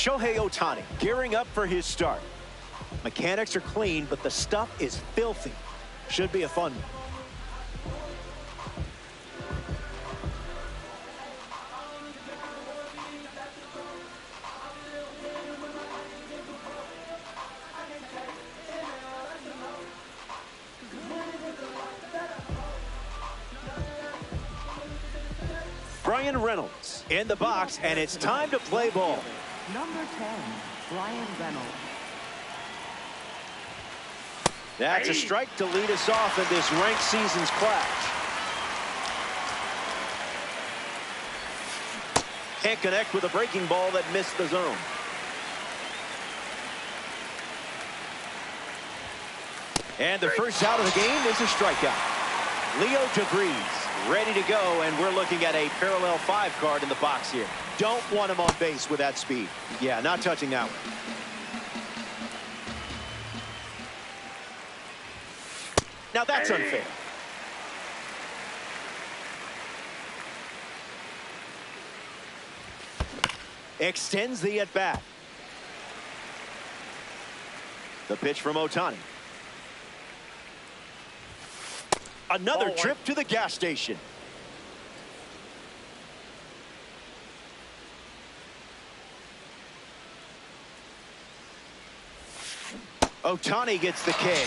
Shohei Ohtani gearing up for his start. Mechanics are clean, but the stuff is filthy. Should be a fun one. Bryan Reynolds in the box, and it's time to play ball. Number 10, Bryan Reynolds. That's a strike to lead us off in this ranked season's clash. Can't connect with a breaking ball that missed the zone. And the first out of the game is a strikeout. Leo DeVries ready to go, and we're looking at a parallel 5 card in the box here. Don't want him on base with that speed. Yeah, not touching that one. Now that's unfair. Extends the at-bat. The pitch from Ohtani. Another trip to the gas station. Ohtani gets the K.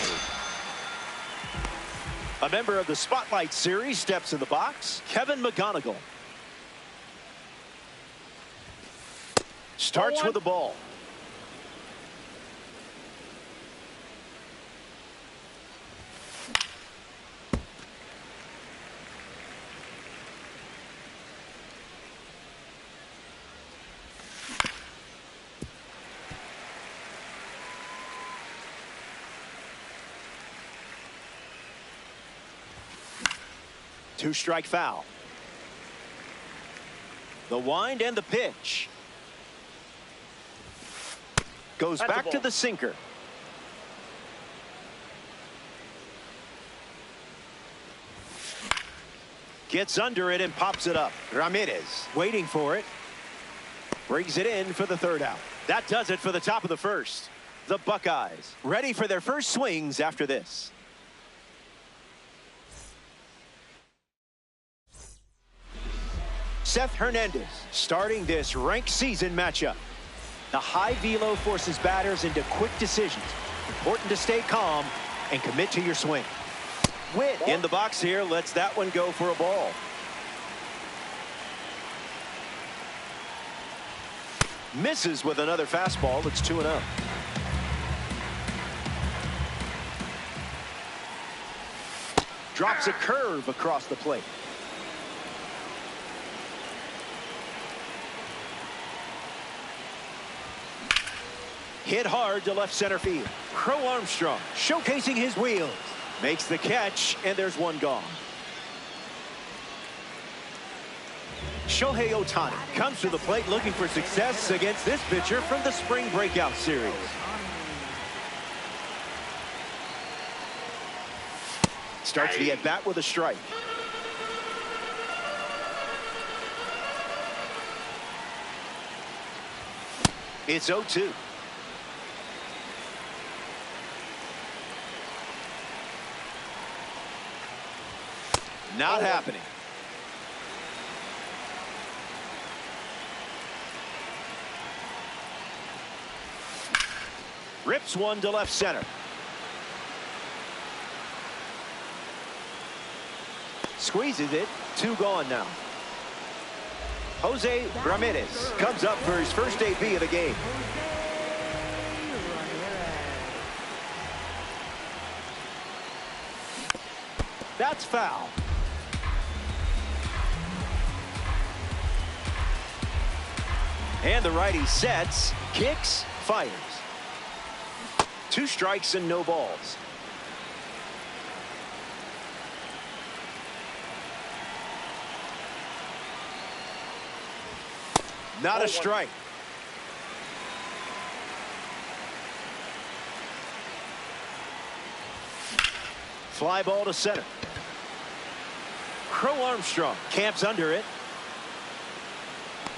A member of the Spotlight Series steps in the box. Kevin McGonigal. Starts with the ball. Two-strike foul. The wind and the pitch. Goes back to the sinker. Gets under it and pops it up. Ramirez waiting for it. Brings it in for the third out. That does it for the top of the first. The Buckeyes ready for their first swings after this. Seth Hernandez starting this ranked season matchup. The high velo forces batters into quick decisions. Important to stay calm and commit to your swing. Witt in the box here lets that one go for a ball. Misses with another fastball. It's 2-0. Drops a curve across the plate. Hit hard to left center field. Crow Armstrong showcasing his wheels. Makes the catch, and there's one gone. Shohei Ohtani comes to the plate looking for success against this pitcher from the Spring Breakout Series. Starts the at-bat with a strike. It's 0-2. Not happening. Rips one to left center. Squeezes it. 2 gone now. Jose Ramirez comes up for his first AB of the game. That's foul. And the righty sets, kicks, fires. 2 strikes and no balls. Not a strike. Fly ball to center. Crow Armstrong camps under it.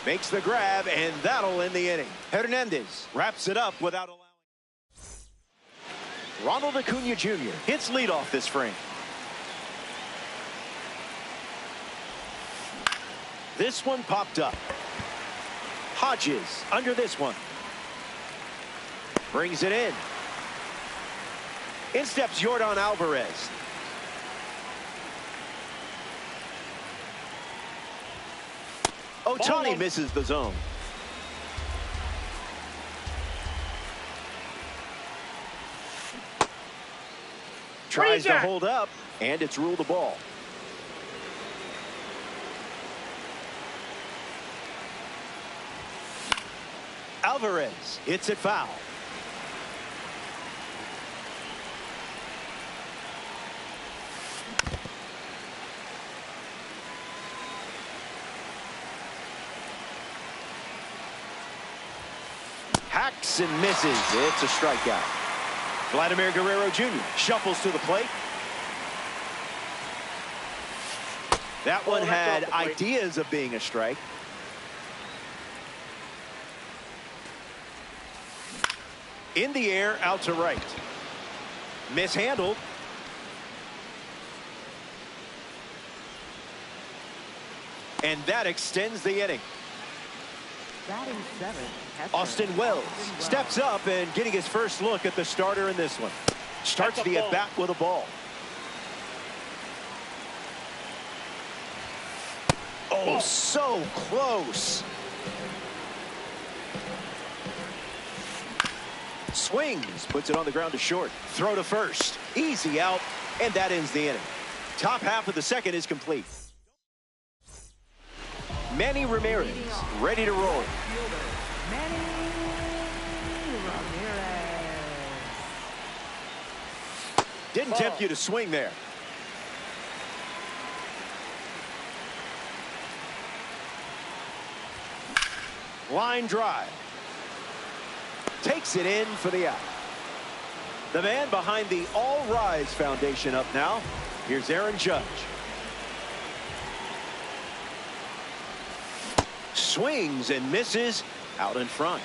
Makes the grab, and that'll end the inning. Hernandez wraps it up without allowing. Ronald Acuna Jr. hits leadoff this frame. This one popped up. Hodges under this one. Brings it in. In steps Yordan Alvarez. Ohtani misses the zone. Tries to hold up, and it's ruled a ball. Alvarez hits it foul. Hacks and misses. It's a strikeout. Vladimir Guerrero Jr. shuffles to the plate. That one had ideas of being a strike. In the air, out to right. Mishandled. And that extends the inning. Batting seventh, Austin Wells steps up and getting his first look at the starter in this one. Starts the at-bat with a ball. Oh, so close. Swings, puts it on the ground to short. Throw to first. Easy out, and that ends the inning. Top half of the second is complete. Manny Ramirez ready to roll. Manny Ramirez. Didn't tempt you to swing there. Line drive. Takes it in for the out. The man behind the All Rise Foundation up now. Here's Aaron Judge. Swings and misses out in front.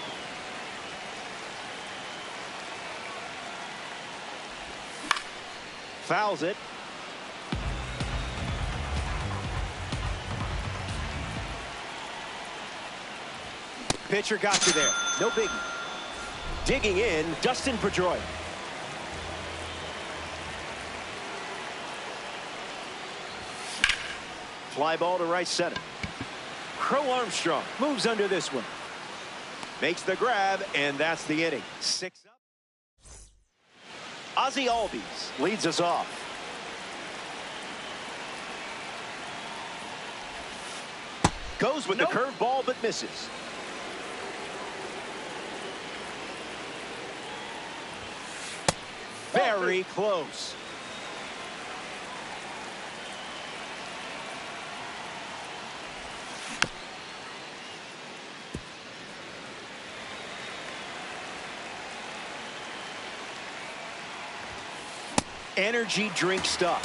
Fouls it. Pitcher got you there. No biggie. Digging in, Dustin Pedroia. Fly ball to right center. Crow Armstrong moves under this one. Makes the grab, and that's the inning. 6 up. Ozzie Albies leads us off. Goes with the curveball, but misses. Very close. Energy drink stuff.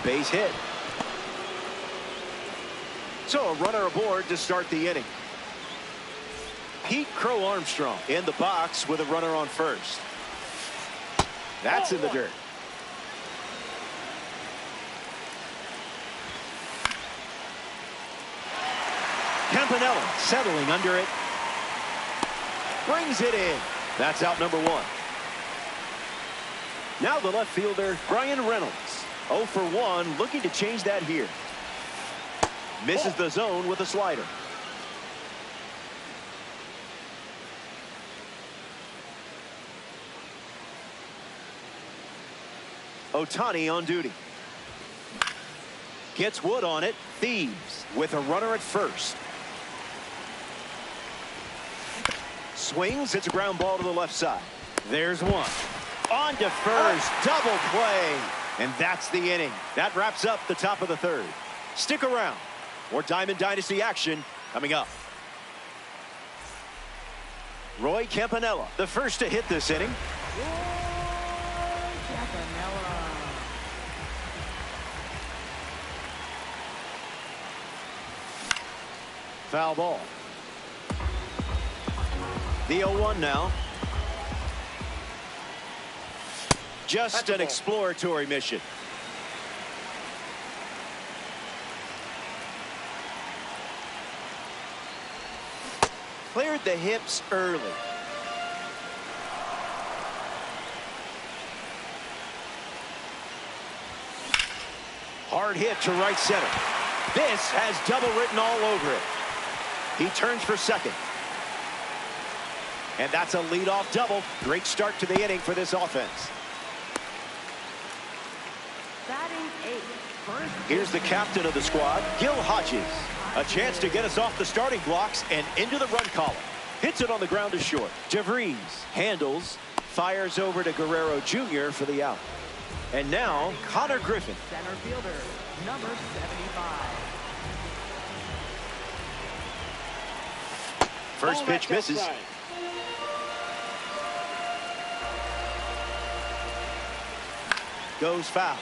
Base hit. So a runner aboard to start the inning. Pete Crow Armstrong in the box with a runner on first. That's in the dirt. Campanella settling under it. Brings it in. That's out number one. Now the left fielder, Bryan Reynolds. 0 for 1, looking to change that here. Misses the zone with a slider. Ohtani on duty. Gets Wood on it. Thieves with a runner at first. Swings. It's a ground ball to the left side. There's one. On to first. Double play. And that's the inning. That wraps up the top of the third. Stick around. More Diamond Dynasty action coming up. Roy Campanella, the first to hit this inning. Campanella. Foul ball. The 0-1 now. Just an exploratory mission. Cleared the hips early. Hard hit to right center. This has double written all over it. He turns for second. And that's a leadoff double. Great start to the inning for this offense. Batting 8. First. Here's the captain of the squad, Gil Hodges. A chance to get us off the starting blocks and into the run column. Hits it on the ground to short. deVries handles, fires over to Guerrero Jr. for the out. And now, Connor Griffin. Center fielder, number 75. First pitch misses. Goes foul.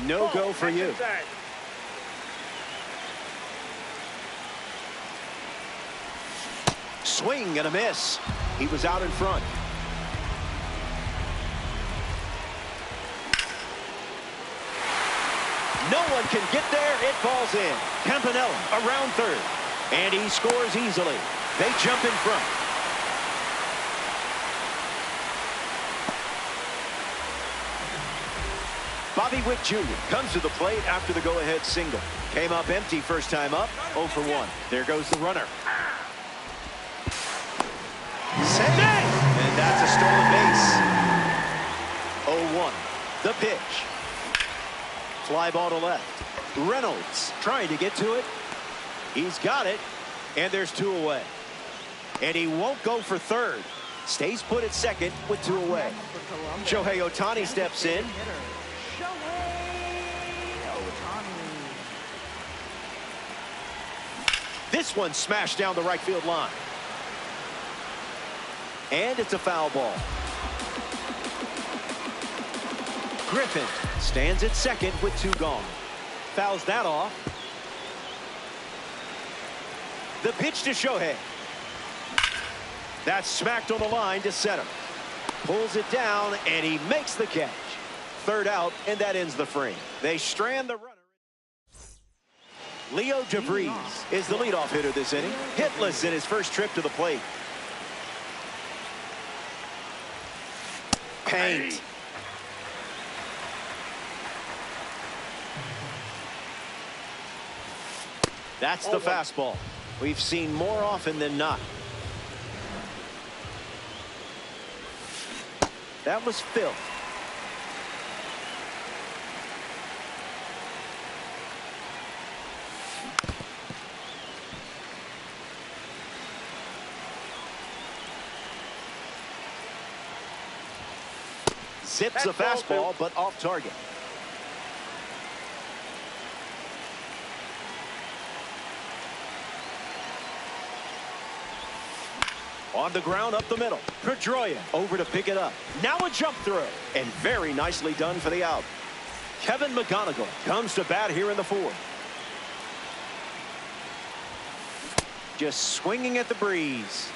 No go for you. Swing and a miss. He was out in front. No one can get there. It falls in. Campanella around third. And he scores easily. They jump in front. Bobby Witt Jr. comes to the plate after the go-ahead single. Came up empty first time up. 0 for 1. There goes the runner. Save! And that's a stolen base. 0-1. The pitch. Fly ball to left. Reynolds trying to get to it. He's got it. And there's 2 away. And he won't go for third. Stays put at second with 2 away. Shohei Ohtani steps in. This one smashed down the right field line. And it's a foul ball. Griffin stands at second with 2 gone. Fouls that off. The pitch to Shohei. That's smacked on the line to center. Pulls it down, and he makes the catch. Third out, and that ends the frame. They strand the runner. Leo deVries is the leadoff hitter this inning. Hitless in his first trip to the plate. Paint. That's the fastball. We've seen more often than not. That was Phil. Zips a fastball, but off target. On the ground up the middle. Pedroia over to pick it up. Now a jump throw. And very nicely done for the out. Kevin McGonigal comes to bat here in the 4th. Just swinging at the breeze.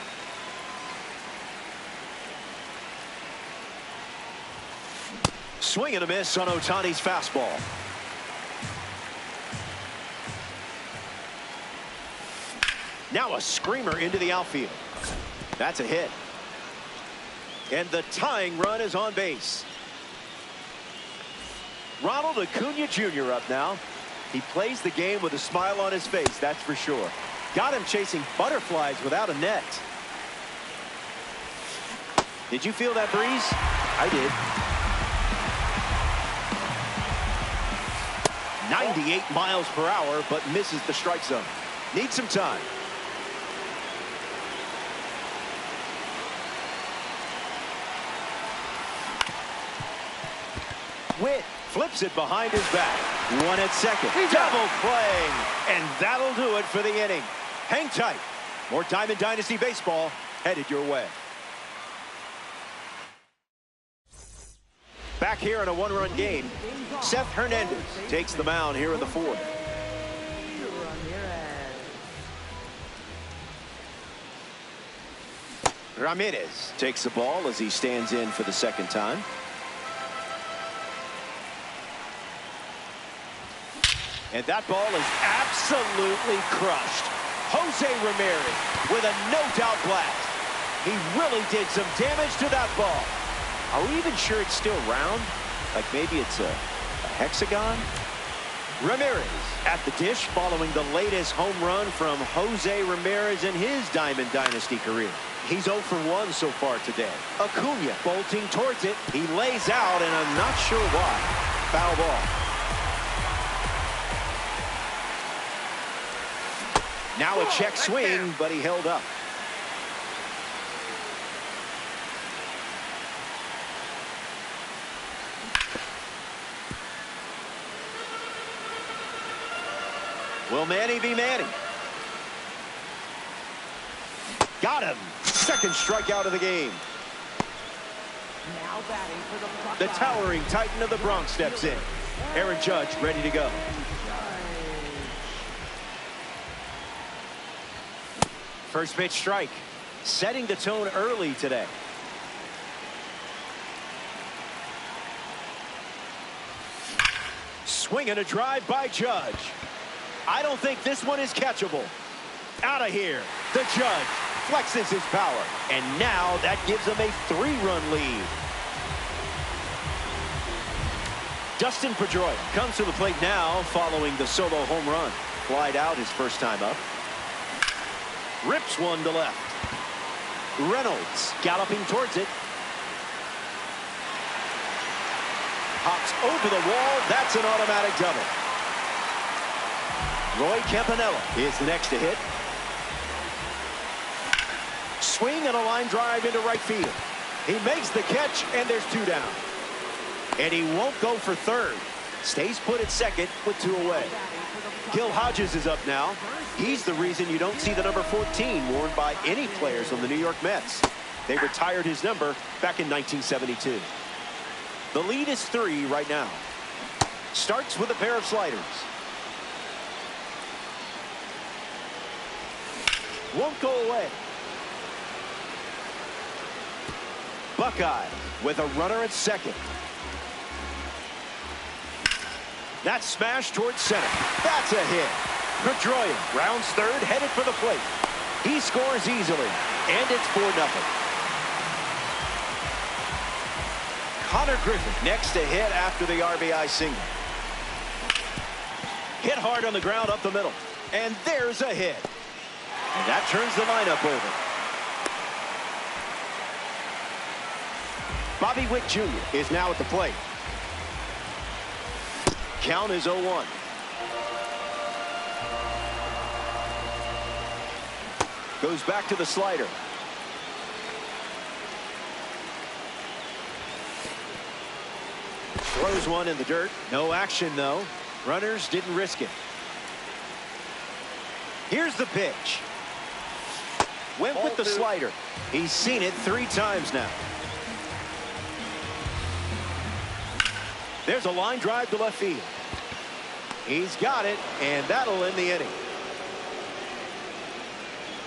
Swing and a miss on Ohtani's fastball. Now a screamer into the outfield. That's a hit. And the tying run is on base. Ronald Acuna Jr. up now. He plays the game with a smile on his face, that's for sure. Got him chasing butterflies without a net. Did you feel that breeze? I did. 98 miles per hour, but misses the strike zone. Needs some time. Witt flips it behind his back. One at second. Double play. And that'll do it for the inning. Hang tight. More Diamond Dynasty baseball headed your way. Back Back here in a one-run game, Seth Hernandez takes the mound here in the fourth. Ramirez takes the ball as he stands in for the second time. And that ball is absolutely crushed. Jose Ramirez with a no-doubt blast. He really did some damage to that ball. Are we even sure it's still round? Like maybe it's a hexagon? Ramirez at the dish following the latest home run from Jose Ramirez in his Diamond Dynasty career. He's 0 for 1 so far today. Acuna bolting towards it. He lays out, and I'm not sure why. Foul ball. Now a check swing, but he held up. Will Manny be Manny? Got him. Second strikeout of the game. Now batting for the Buckeyes. The towering Titan of the Bronx steps in. Aaron Judge ready to go. First pitch strike. Setting the tone early today. Swing and a drive by Judge. I don't think this one is catchable. Out of here. The Judge flexes his power. And now that gives him a 3-run lead. Dustin Pedroia comes to the plate now following the solo home run. Flied out his first time up. Rips one to left. Reynolds galloping towards it. Hops over the wall. That's an automatic double. Roy Campanella is the next to hit. Swing and a line drive into right field. He makes the catch, and there's 2 down. And he won't go for third. Stays put at second with 2 away. Gil Hodges is up now. He's the reason you don't see the number 14 worn by any players on the New York Mets. They retired his number back in 1972. The lead is 3 right now. Starts with a pair of sliders. Won't go away. Buckeye with a runner at second. That smash towards center. That's a hit. Pedroia rounds third, headed for the plate. He scores easily, and it's 4-0. Connor Griffin next to hit after the RBI single. Hit hard on the ground up the middle. And there's a hit. And that turns the lineup over. Bobby Witt Jr. is now at the plate. Count is 0-1. Goes back to the slider. Throws one in the dirt. No action, though. Runners didn't risk it. Here's the pitch. Went with the slider. He's seen it 3 times now. There's a line drive to left field. He's got it, and that'll end the inning.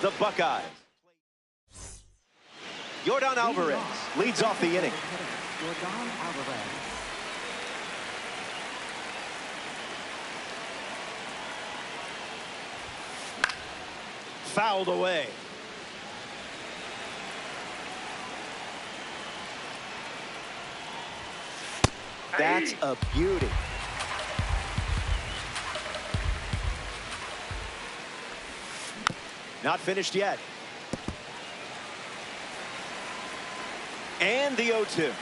The Buckeyes. Yordan Alvarez leads off the inning. Yordan Alvarez. Fouled away. That's a beauty. Not finished yet. And the 0-2.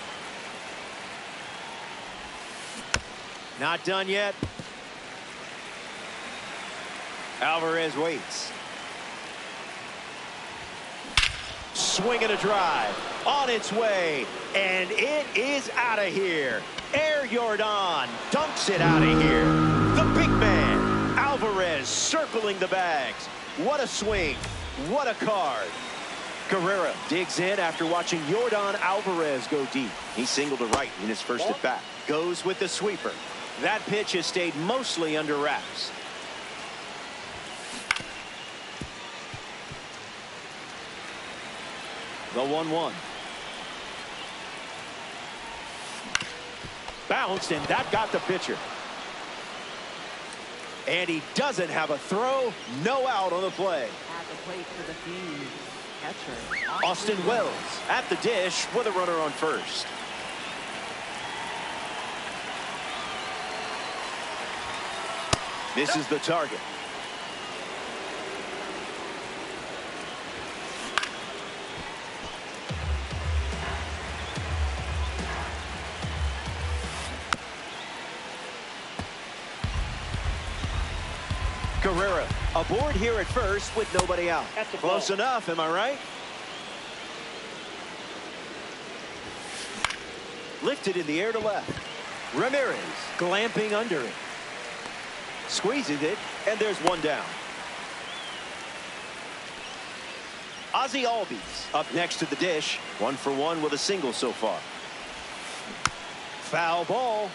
Not done yet. Alvarez waits. Swing and a drive. On its way. And it is out of here. Air Yordan dunks it out of here. The big man, Alvarez, circling the bags. What a swing. What a card. Guerrero digs in after watching Yordan Alvarez go deep. He singled to right in his first at bat. Goes with the sweeper. That pitch has stayed mostly under wraps. The 1-1. Bounced, and that got the pitcher. And he doesn't have a throw. No out on the play. At the plate for the Phillies, catcher Austin Wells at the dish with a runner on first. Misses the target. Guerrero aboard here at first with nobody out. Close enough, am I right? Lifted in the air to left. Ramirez glamping under it. Squeezes it, and there's one down. Ozzie Albies up next to the dish. 1 for 1 with a single so far. Foul ball.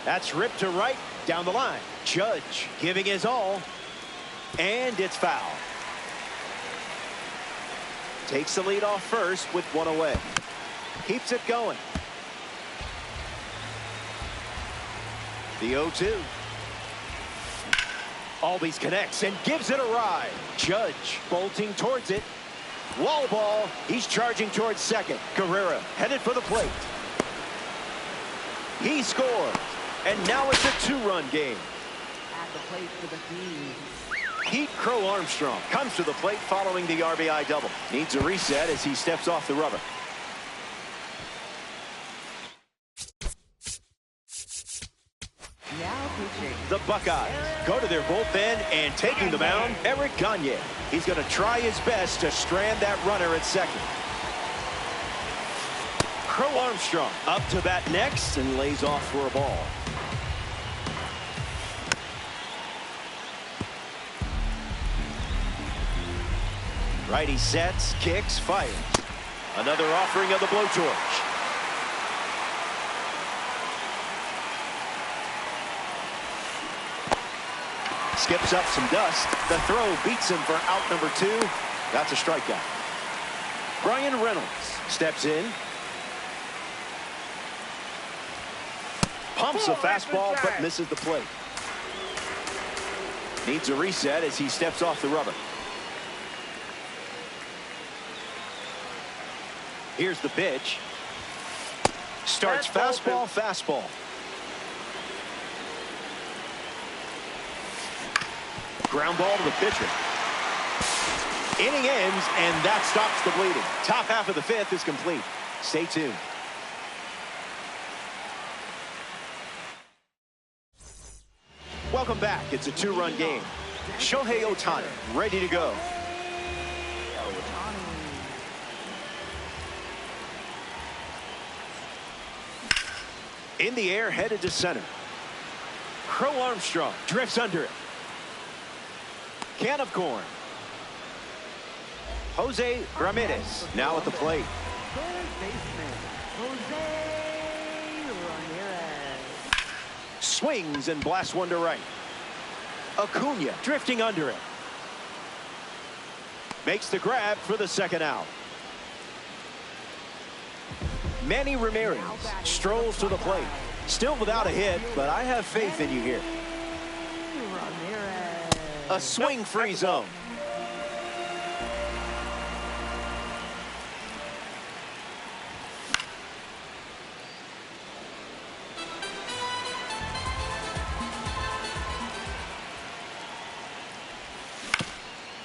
That's ripped to right, down the line. Judge giving his all, and it's foul. Takes the lead off first with one away. Keeps it going. The 0-2. Albies connects and gives it a ride. Judge bolting towards it. Wall ball. He's charging towards second. Guerrero headed for the plate. He scores. And now it's a 2-run game. at the plate for the Phillies. Pete Crow Armstrong comes to the plate following the RBI double. Needs a reset as he steps off the rubber. Now pitching. The Buckeyes go to their bullpen, and taking the mound, Eric Gagne. He's going to try his best to strand that runner at second. Crow Armstrong up to bat next and lays off for a ball. Righty sets, kicks, fires. Another offering of the blowtorch. Skips up some dust. The throw beats him for out number 2. That's a strikeout. Brian Reynolds steps in. Pumps a fastball but misses the plate. Needs a reset as he steps off the rubber. Here's the pitch. Starts fastball, fastball. Ground ball to the pitcher. Inning ends, and that stops the bleeding. Top half of the 5th is complete. Stay tuned. Welcome back. It's a 2-run game. Shohei Ohtani ready to go. In the air, headed to center. Crow Armstrong drifts under it. Can of corn. Jose Ramirez now at the plate. Third baseman, Jose Ramirez. Swings and blasts one to right. Acuna drifting under it. Makes the grab for the second out. Manny Ramirez strolls to the plate. Still without a hit, but I have faith in you here. Ramirez. A swing-free zone.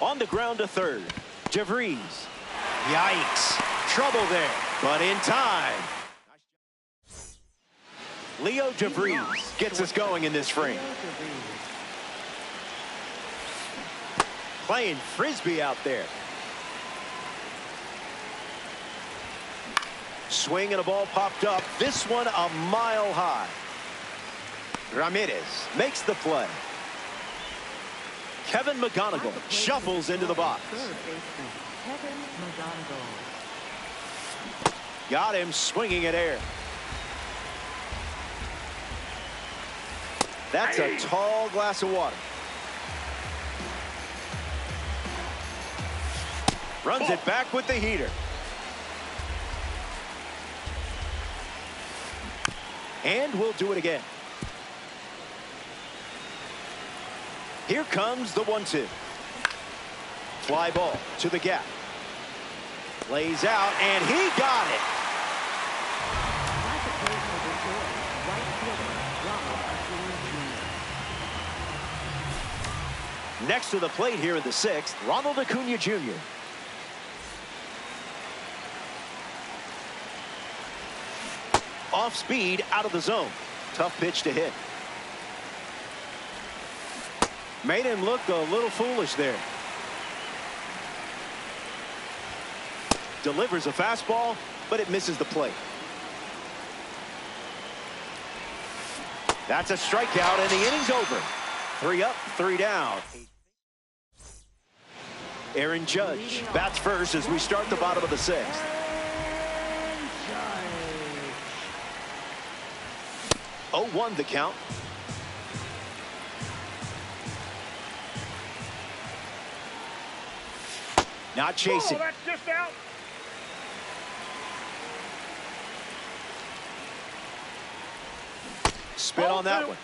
On the ground to third. DeVries. Yikes. Trouble there, but in time. Leo DeVries gets us going in this frame. Playing frisbee out there. Swing and a ball popped up. This one a mile high. Ramirez makes the play. Kevin McGonigal shuffles into the box. Third baseman, Kevin McGonigal. Got him swinging at air. That's a tall glass of water. Runs it back with the heater. And we'll do it again. Here comes the 1-2. Fly ball to the gap. Lays out, and he got it. Next to the plate here in the 6th, Ronald Acuna Jr. Off speed, out of the zone. Tough pitch to hit. Made him look a little foolish there. Delivers a fastball, but it misses the plate. That's a strikeout, and the inning's over. 3 up, 3 down. Aaron Judge bats first as we start the bottom of the 6th. 0-1 the count. Not chasing. Oh, that's just out. Spin on that one.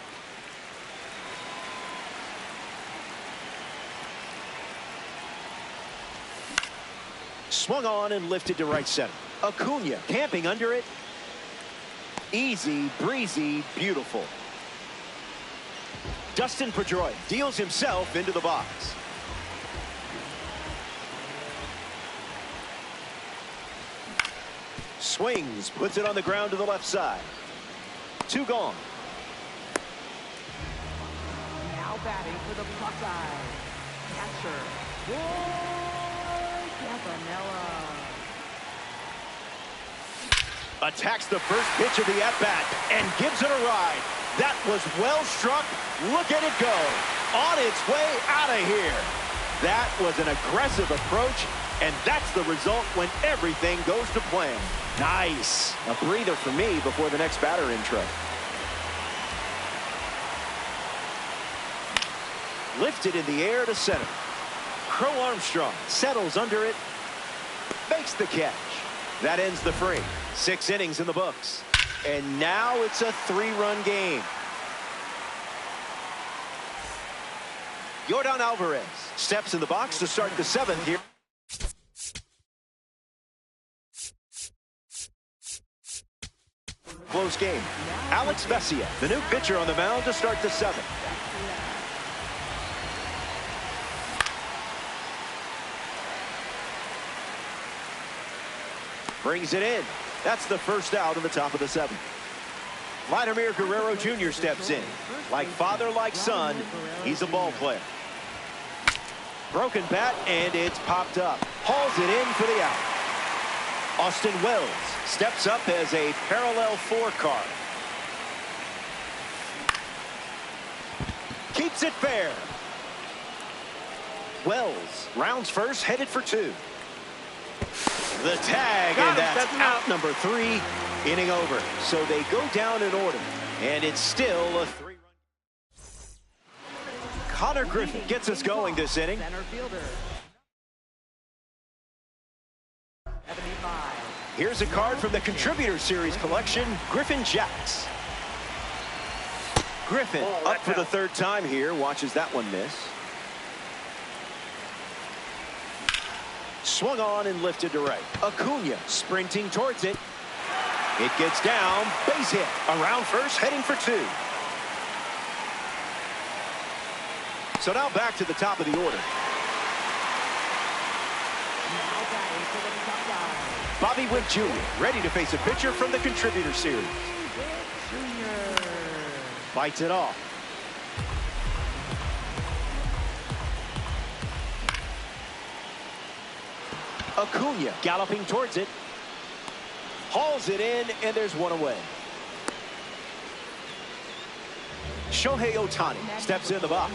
Swung on and lifted to right center. Acuna camping under it. Easy, breezy, beautiful. Dustin Pedroia deals himself into the box. Swings, puts it on the ground to the left side. 2 gone. Now batting for the Buckeyes. Catcher, Roy Campanella. Attacks the first pitch of the at-bat and gives it a ride. That was well struck. Look at it go. On its way out of here. That was an aggressive approach, and that's the result when everything goes to plan. Nice. A breather for me before the next batter intro. Lifted in the air to center. Crow Armstrong settles under it. Makes the catch. That ends the frame. 6 innings in the books. And now it's a 3-run game. Yordan Alvarez steps in the box to start the 7th here. Close game. Alex Vesia, the new pitcher on the mound to start the 7th. Brings it in. That's the first out in the top of the 7th. Vladimir Guerrero Jr. steps in. Like father, like son, he's a ball player. Broken bat, and it's popped up. Hauls it in for the out. Austin Wells steps up as a parallel 4 card. Keeps it fair. Wells rounds first, headed for 2. The tag, and that's out number 3. Inning over. So they go down in order, and it's still a 3-run. Connor Griffin gets us going this inning. Center fielder. 75. Here's a card from the Contributor Series collection, Griffin Jax. Griffin up for the 3rd time here, watches that one miss. Swung on and lifted to right. Acuna sprinting towards it. It gets down, base hit. Around first, heading for 2. So now back to the top of the order. Now batting for the Buckeyes. Bobby Witt Jr. ready to face a pitcher from the Contributor Series. Jr. Bites it off. Acuna galloping towards it. Hauls it in, and there's 1 away. Shohei Ohtani steps in the box.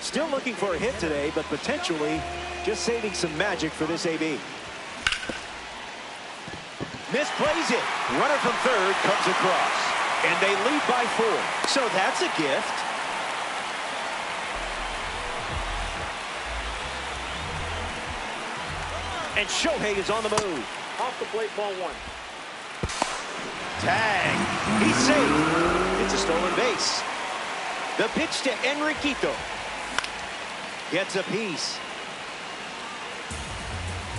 Still looking for a hit today, but potentially just saving some magic for this AB. Misplays it. Runner from third comes across. And they lead by 4. So that's a gift. And Shohei is on the move. Off the plate, ball 1. Tag. He's safe. It's a stolen base. The pitch to Enriquito. Gets a piece.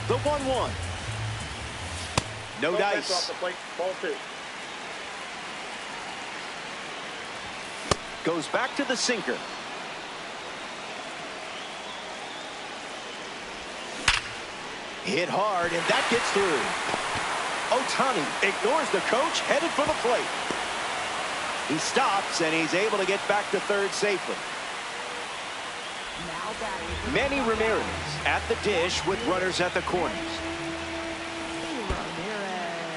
The 1-1. No dice. Off the plate, ball 2. Goes back to the sinker. Hit hard, and that gets through. Ohtani ignores the coach, headed for the plate. He stops, and he's able to get back to third safely. Manny Ramirez at the dish with runners at the corners.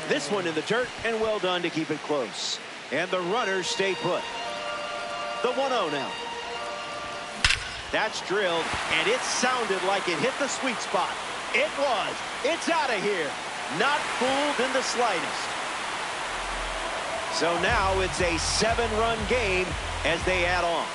This one in the dirt, and well done to keep it close. And the runners stay put. The 1-0 now. That's drilled, and it sounded like it hit the sweet spot. It was. It's out of here. Not fooled in the slightest. So now it's a 7-run game as they add on.